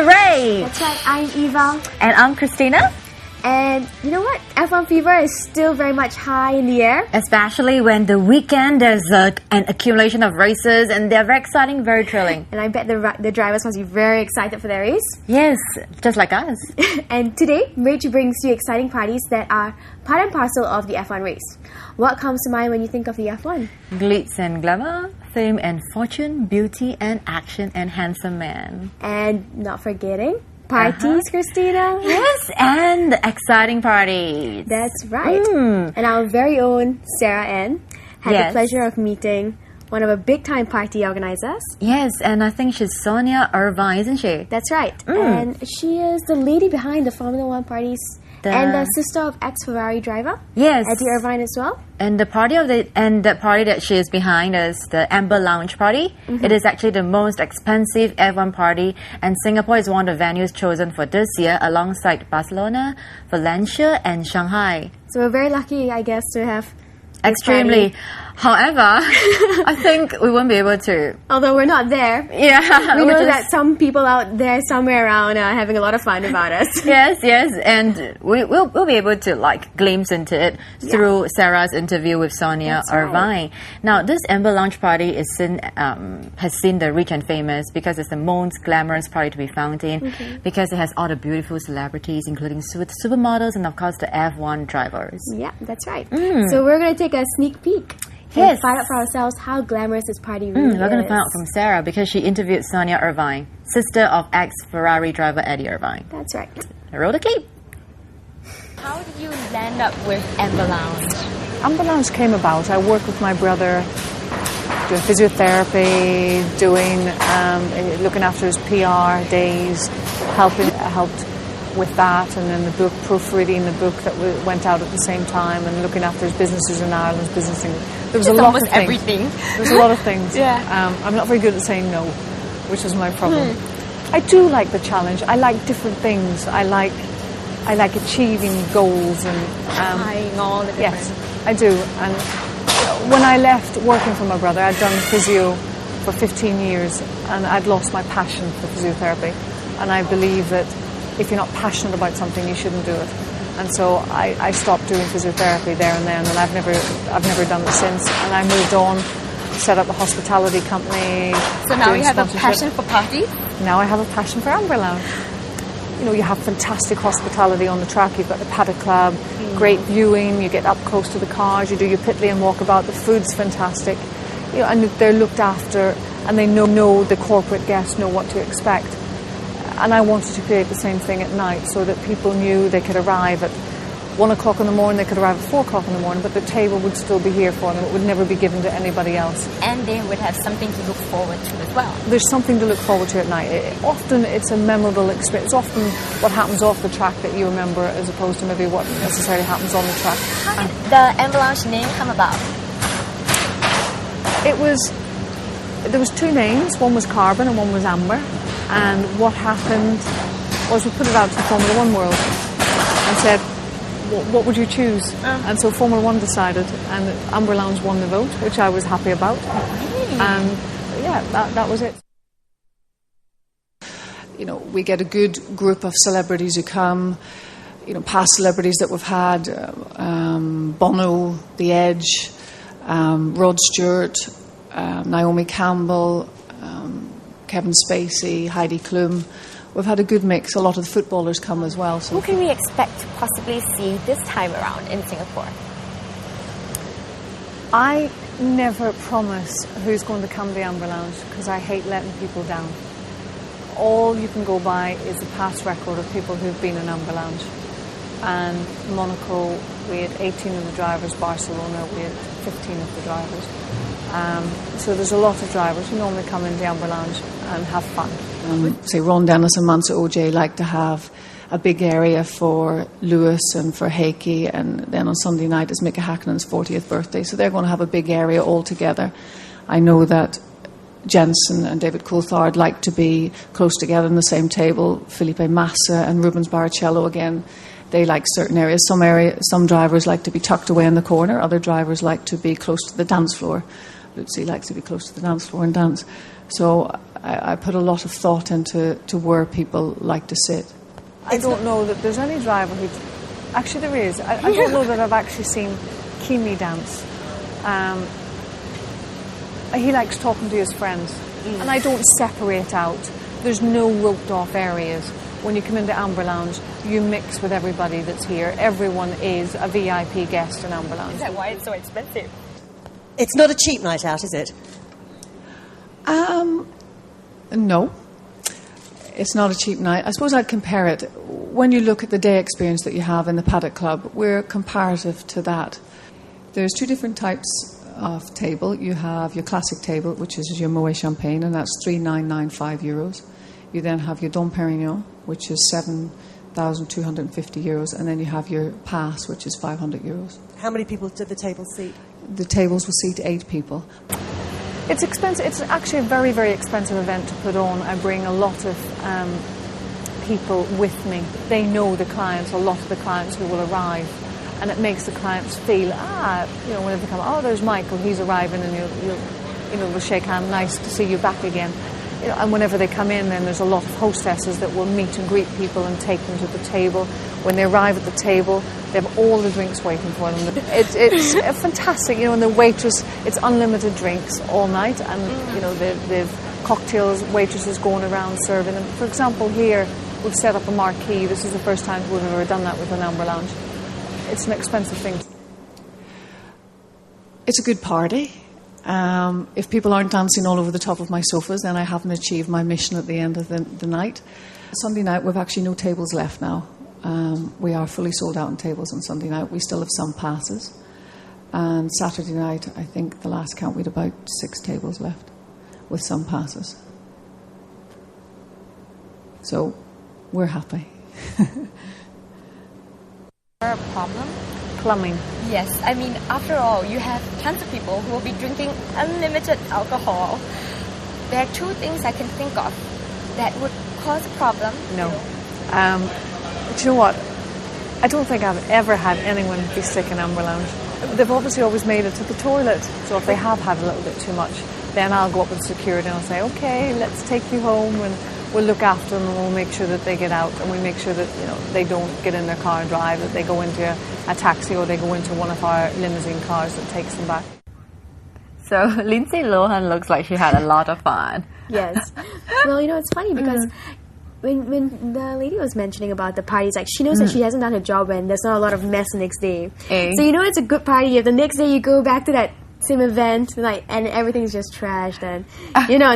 R.age. That's right, I'm Eva. And I'm Christina. And you know what? F1 fever is still very much high in the air. Especially when the weekend there's an accumulation of races and they're very exciting, very thrilling. And I bet the drivers must be very excited for their race. Yes, just like us. And today, R.age brings you exciting parties that are part and parcel of the F1 race. What comes to mind when you think of the F1? Glitz and glamour, fame and fortune, beauty and action and handsome man. And not forgetting parties, Christina. Yes, and exciting parties. That's right. And our very own Sarah Ann had the pleasure of meeting one of our big-time party organizers. Yes, and I think she's Sonia Irvine, isn't she? That's right. And she is the lady behind the Formula One parties and the sister of ex-Ferrari driver. Yes. Eddie Irvine as well. And the party that she is behind is the Amber Lounge party. It is actually the most expensive F1 party, and Singapore is one of the venues chosen for this year alongside Barcelona, Valencia and Shanghai. So we're very lucky, I guess, to have extremely. However, I think we won't be able to. Although we're not there. Yeah. We know that some people out there somewhere around are having a lot of fun about us. Yes, and we'll be able to glimpse into it through Sarah's interview with Sonia Irvine. Now, this Amber Lounge party has seen the rich and famous because it's the most glamorous party to be found in, because it has all the beautiful celebrities, including supermodels and of course the F1 drivers. Yeah, that's right. So we're going to take a sneak peek. Yes. Find out for ourselves how glamorous this party really is. We're going to find out from Sarah because she interviewed Sonia Irvine, sister of ex-Ferrari driver Eddie Irvine. That's right. Roll the clip. How did you land up with Amber Lounge? Amber Lounge came about. I worked with my brother doing physiotherapy, looking after his PR days, helped with that, and then the book, proofreading the book that went out at the same time, and looking after his businesses in Ireland, There was a lot of things. Everything. There was a lot of things. I'm not very good at saying no, which is my problem. I do like the challenge. I like different things. I like achieving goals and trying all the different. Yes, I do. And when I left working for my brother, I'd done physio for 15 years, and I'd lost my passion for physiotherapy. And I believe that if you're not passionate about something, you shouldn't do it. And so I stopped doing physiotherapy there and then, and I've never done it since. And I moved on, set up a hospitality company. So now you have a passion for parties? Now I have a passion for Amber Lounge. You know, you have fantastic hospitality on the track. You've got the Paddock Club, great viewing. You get up close to the cars. You do your pit lane walkabout. The food's fantastic. You know, and they're looked after, and they know the corporate guests know what to expect. And I wanted to create the same thing at night so that people knew they could arrive at 1 o'clock in the morning, they could arrive at 4 o'clock in the morning, but the table would still be here for them. It would never be given to anybody else. And they would have something to look forward to as well. There's something to look forward to at night. Often it's a memorable experience. It's often what happens off the track that you remember as opposed to maybe what necessarily happens on the track. How did the Amber Lounge name come about? There was two names. One was Carbon and one was Amber. And what happened was we put it out to the Formula One world and said, what would you choose? And so Formula One decided, and Amber Lounge won the vote, which I was happy about. And yeah, that was it. You know, we get a good group of celebrities who come, you know, past celebrities that we've had, Bono, The Edge, Rod Stewart, Naomi Campbell, Kevin Spacey, Heidi Klum. We've had a good mix. A lot of the footballers come as well. So who can we expect to possibly see this time around in Singapore? I never promise who's going to come to Amber Lounge because I hate letting people down. All you can go by is the past record of people who've been in Amber Lounge. And Monaco, we had 18 of the drivers. Barcelona, we had 15 of the drivers. So there's a lot of drivers who normally come into the Amber Lounge and have fun. Say Ron Dennis and Mansour OJ like to have a big area for Lewis and for Heikki, and then on Sunday night is Mika Häkkinen's 40th birthday, so they're going to have a big area all together. I know that Jensen and David Coulthard like to be close together on the same table. Felipe Massa and Rubens Barrichello again. They like certain areas. Some drivers like to be tucked away in the corner. Other drivers like to be close to the dance floor. Lucy likes to be close to the dance floor and dance. So I put a lot of thought into where people like to sit. I don't know that there's any driver who... Actually, there is. I don't know that I've actually seen Kimi dance. He likes talking to his friends. And I don't separate out. There's no roped off areas. When you come into Amber Lounge, you mix with everybody that's here. Everyone is a VIP guest in Amber Lounge. Is that why it's so expensive? It's not a cheap night out, is it? No. It's not a cheap night. I suppose I'd compare it. When you look at the day experience that you have in the Paddock Club, we're comparative to that. There's two different types of table. You have your classic table, which is your Moet Champagne, and that's €3,995. You then have your Dom Perignon, which is €7,250, and then you have your Pass, which is €500. How many people did the table seat? The tables will seat 8 people. It's expensive. It's actually a very, very expensive event to put on. I bring a lot of people with me. They know the clients, a lot of the clients who will arrive, and it makes the clients feel, whenever they come, there's Michael, he's arriving, and we'll shake hands, nice to see you back again. And whenever they come in, then there's a lot of hostesses that will meet and greet people and take them to the table. When they arrive at the table, they have all the drinks waiting for them. It's fantastic, and the waitress, it's unlimited drinks all night, and they've cocktails, waitresses going around serving them. For example, here we've set up a marquee. This is the first time we've ever done that with an Amber Lounge. It's an expensive thing. It's a good party. If people aren't dancing all over the top of my sofas, then I haven't achieved my mission at the end of the night. Sunday night, we've actually no tables left now. We are fully sold out on tables on Sunday night. We still have some passes. And Saturday night, I think the last count, we had about 6 tables left with some passes. So we're happy. A problem? Plumbing. Yes, I mean, after all, you have tons of people who will be drinking unlimited alcohol. There are 2 things I can think of that would cause a problem. No. But you know what? I don't think I've ever had anyone be sick in Amber Lounge. They've obviously always made it to the toilet. So if they have had a little bit too much, then I'll go up with security and I'll say, okay, let's take you home, and we'll look after them, and we'll make sure that they get out, and we make sure that they don't get in their car and drive, that they go into a taxi or they go into one of our limousine cars that takes them back. So Lindsay Lohan looks like she had a lot of fun. Yes. Well, it's funny because when the lady was mentioning about the parties, like, she knows that she hasn't done her job when there's not a lot of mess the next day. So it's a good party if the next day you go back to that same event, and everything's just trashed, and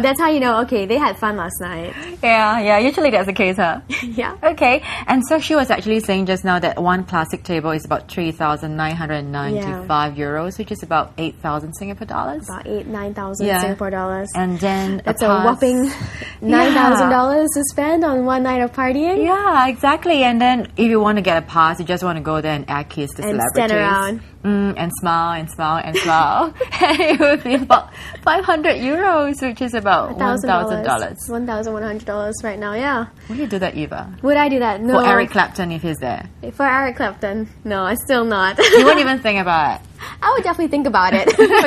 that's how okay, they had fun last night. Yeah, usually that's the case, huh? Yeah. Okay, and so she was actually saying just now that one classic table is about €3,995, which is about 8,000 Singapore dollars. About 9,000 Singapore dollars. And then that's a whopping $9,000 to spend on one night of partying. Yeah, exactly. And then if you want to get a pass, you just want to go there and air kiss the celebrities. Stand around. And smile and smile and smile. And it would be about €500, which is about $1,000. $1,100 right now, yeah. Would you do that, Eva? Would I do that? No. For Eric Clapton if he's there? For Eric Clapton, no, I still not. You won't even think about it? I would definitely think about it, for sure.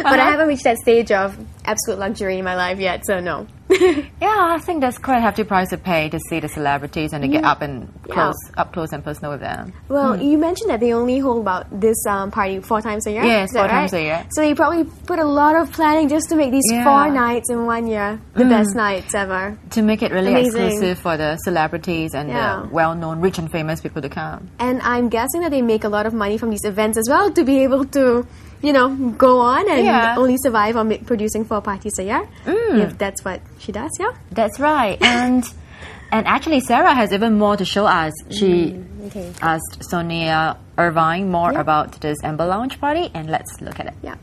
But I haven't reached that stage of absolute luxury in my life yet, so no. Yeah, I think that's quite a hefty price to pay to see the celebrities and to get up close and personal with them. Well, you mentioned that they only hold about this party 4 times a year. Yes, 4 times a year. So they probably put a lot of planning just to make these 4 nights in 1 year the best nights ever. To make it really exclusive for the celebrities and the well-known, rich and famous people to come. And I'm guessing that they make a lot of money from these events as well to be able to go on and only survive on producing 4 parties a year. If that's what she does, That's right. And actually, Sarah has even more to show us. She asked Sonia Irvine more about this Amber Lounge party, and let's look at it. Yeah.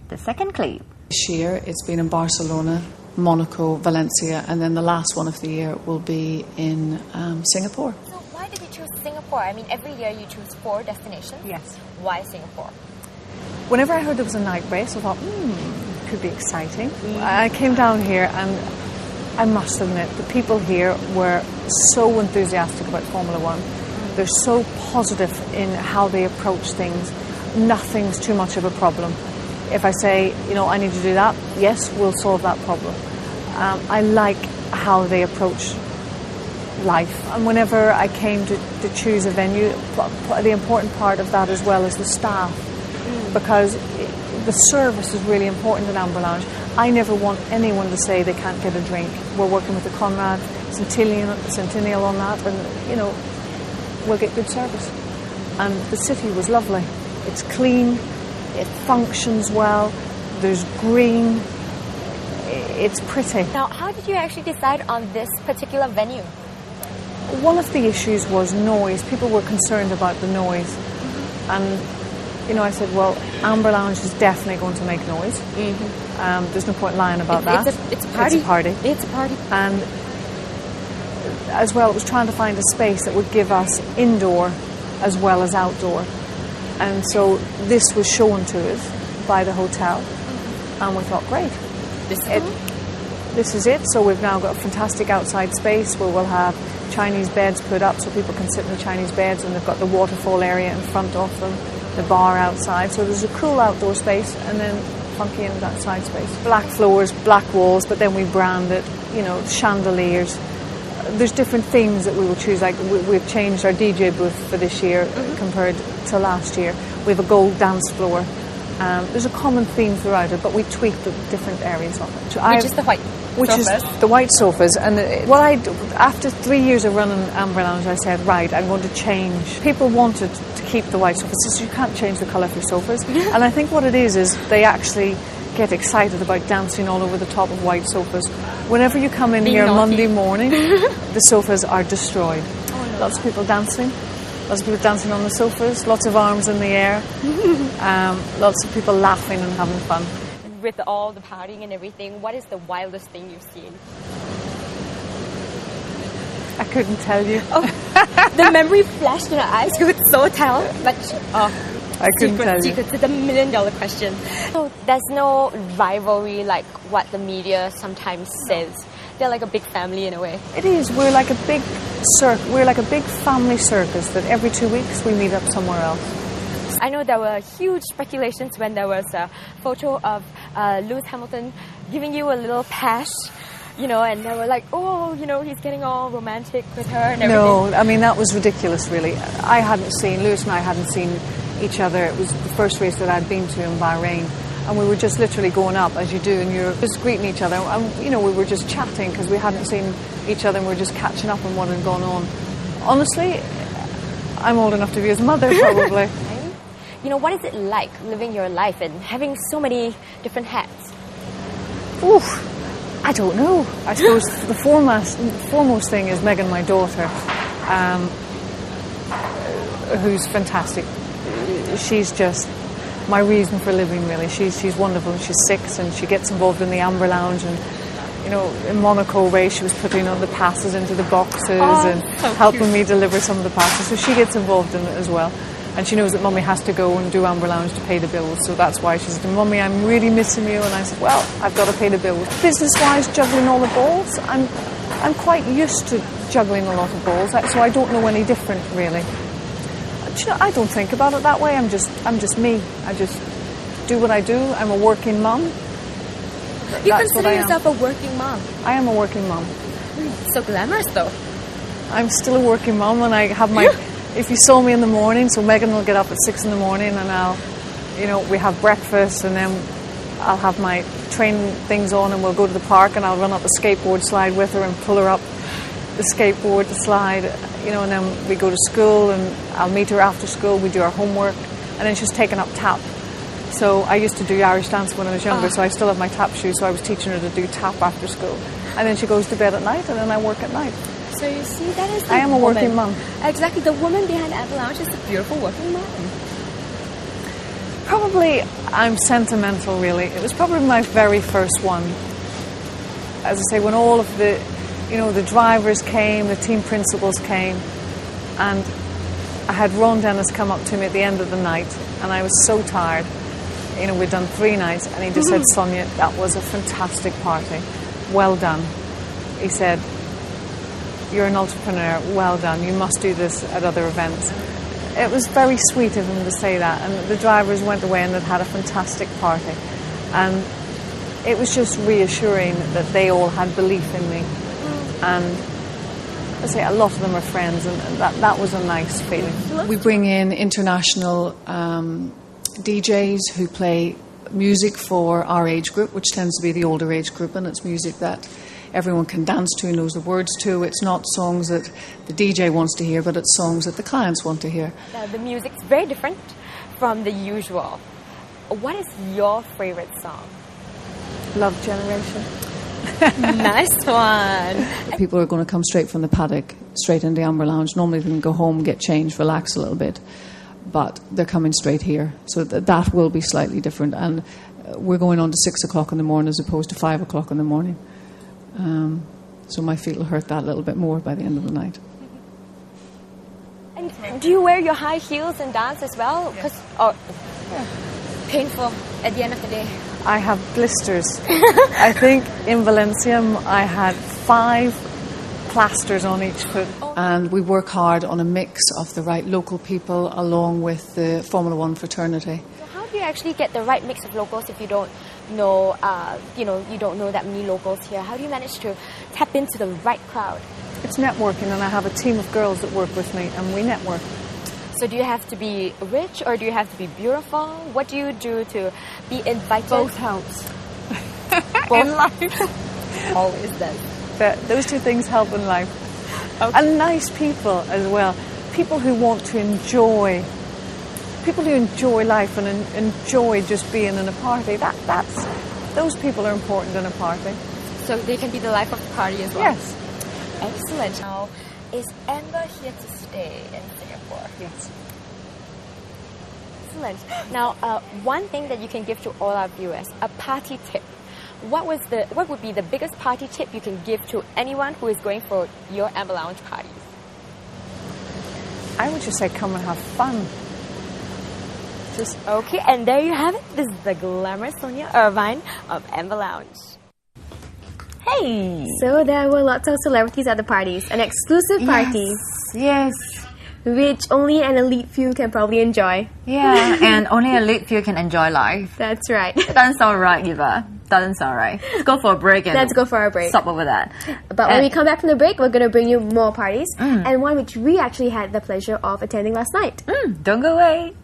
The second clip. This year, it's been in Barcelona, Monaco, Valencia, and then the last one of the year will be in Singapore. So why did you choose Singapore? I mean, every year you choose 4 destinations. Yes. Why Singapore? Whenever I heard there was a night race, I thought, could be exciting. I came down here, and I must admit, the people here were so enthusiastic about Formula One. They're so positive in how they approach things. Nothing's too much of a problem. If I say, I need to do that, yes, we'll solve that problem. I like how they approach life. And whenever I came to choose a venue, the important part of that as well is the staff, because the service is really important in Amber Lounge. I never want anyone to say they can't get a drink. We're working with the Conrad Centennial on that, and you know, we'll get good service. And the city was lovely. It's clean, it functions well, there's green, it's pretty. Now, how did you actually decide on this particular venue? One of the issues was noise. People were concerned about the noise. And, you know, I said, well, Amber Lounge is definitely going to make noise. There's no point lying about that. It's a party. It's a party. It's a party. And as well, it was trying to find a space that would give us indoor as well as outdoor. And so this was shown to us by the hotel. And we thought, great. This is it. So we've now got a fantastic outside space where we'll have Chinese beds put up so people can sit in the Chinese beds, and they've got the waterfall area in front of them, the bar outside. So there's a cool outdoor space and then funky inside space. Black floors, black walls, but then we brand it, you know, chandeliers. There's different themes that we will choose. Like we've changed our DJ booth for this year compared to last year. We have a gold dance floor. There's a common theme throughout it, but we tweaked the different areas of it. Which is the white sofas. Is the white sofas. And after 3 years of running Amber Lounge, I said, right, I'm going to change. People wanted to keep the white sofas, so you can't change the colour of your sofas. And I think what it is they actually get excited about dancing all over the top of white sofas. Whenever you come in here Monday morning, the sofas are destroyed. Oh, no. Lots of people dancing. Lots of people dancing on the sofas, lots of arms in the air, lots of people laughing and having fun. With all the partying and everything, what is the wildest thing you've seen? I couldn't tell you. The memory flashed in her eyes. You could so tell. But I couldn't tell you. It's a $1 million question. So there's no rivalry like what the media sometimes says. They're like a big family in a way. It is. We're like a big family circus that every 2 weeks we meet up somewhere else. I know there were huge speculations when there was a photo of Lewis Hamilton giving you a little pash, you know, and they were like, oh, you know, he's getting all romantic with her and everything. No, I mean, that was ridiculous, really. Lewis and I hadn't seen each other. It was the first race that I'd been to in Bahrain. And we were just literally going up, as you do, and you're just greeting each other. And, you know, we were just chatting because we hadn't seen each other and we were just catching up on what had gone on. Honestly, I'm old enough to be his mother, probably. You know, what is it like living your life and having so many different hats? Oof, I don't know. I suppose the foremost thing is Megan, my daughter, who's fantastic. She's just my reason for living, really. She's wonderful. She's 6 and she gets involved in the Amber Lounge, and you know, in Monaco race she was putting on the passes into the boxes and so helping me deliver some of the passes, so she gets involved in it as well. And she knows that Mummy has to go and do Amber Lounge to pay the bills, so that's why she said, Mummy, I'm really missing you. And I said, well, I've got to pay the bills. Business-wise, juggling all the balls, I'm quite used to juggling a lot of balls, so I don't know any different, really. You know, I don't think about it that way. I'm just me. I just do what I do. I'm a working mum. You consider yourself a working mom? I am a working mum. So glamorous, though. I'm still a working mum, and I have my... If you saw me in the morning, so Megan will get up at 6 in the morning, and we have breakfast, and then I'll have my training things on, and we'll go to the park, and I'll run up a skateboard slide with her and pull her up the skateboard, the slide, you know, and then we go to school, and I'll meet her after school, we do our homework, and then she's taken up tap. So I used to do Irish dance when I was younger, so I still have my tap shoes, so I was teaching her to do tap after school. And then she goes to bed at night, and then I work at night. So you see, that is I am a working mum. Exactly, the woman behind Amber Lounge is a beautiful working mom. Probably I'm sentimental, really. It was probably my very first one. As I say, when all of the, you know, the drivers came, the team principals came, and I had Ron Dennis come up to me at the end of the night, and I was so tired. You know, we'd done 3 nights, and he just said, Sonia, that was a fantastic party. Well done. He said, you're an entrepreneur, well done. You must do this at other events. It was very sweet of him to say that, and the drivers went away and they'd had a fantastic party. And it was just reassuring that they all had belief in me. And I say a lot of them are friends, and that was a nice feeling. We bring in international DJs who play music for R.age group, which tends to be the older age group, and it's music that everyone can dance to, knows the words to. It's not songs that the DJ wants to hear, but it's songs that the clients want to hear. Now, the music's very different from the usual. What is your favorite song? Love Generation. Nice one. People are going to come straight from the paddock, straight into the Amber Lounge. Normally they can go home, get changed, relax a little bit, but they're coming straight here. So that will be slightly different, and we're going on to 6 o'clock in the morning as opposed to 5 o'clock in the morning. So my feet will hurt that a little bit more by the end of the night. And do you wear your high heels and dance as well? Because painful at the end of the day. I have blisters. I think in Valencia I had 5 plasters on each foot. And we work hard on a mix of the right local people along with the Formula One fraternity. So how do you actually get the right mix of locals if you don't know, you don't know that many locals here? How do you manage to tap into the right crowd? It's networking, and I have a team of girls that work with me, and we network. So do you have to be rich or do you have to be beautiful? What do you do to be invited? Both helps. Both. In life. Always does. Those two things help in life. Okay. And nice people as well. People who want to enjoy. People who enjoy life and enjoy just being in a party. Those people are important in a party. So they can be the life of the party as well? Yes. Excellent. Now, is Amber here to stay in Singapore? Yes. Excellent. Now, one thing that you can give to all our viewers, a party tip. What would be the biggest party tip you can give to anyone who is going for your Amber Lounge parties? I would just say come and have fun. Okay, and there you have it. This is the glamorous Sonia Irvine of Amber Lounge. Hey! So there were lots of celebrities at the parties, an exclusive party. Yes. Which only an elite few can probably enjoy. Yeah, and only elite few can enjoy life. That's right. It doesn't sound right, Eva. Doesn't sound right. Let's go for a break and let's go for a break. Stop over that. But when we come back from the break, we're going to bring you more parties, and one which we actually had the pleasure of attending last night. Don't go away.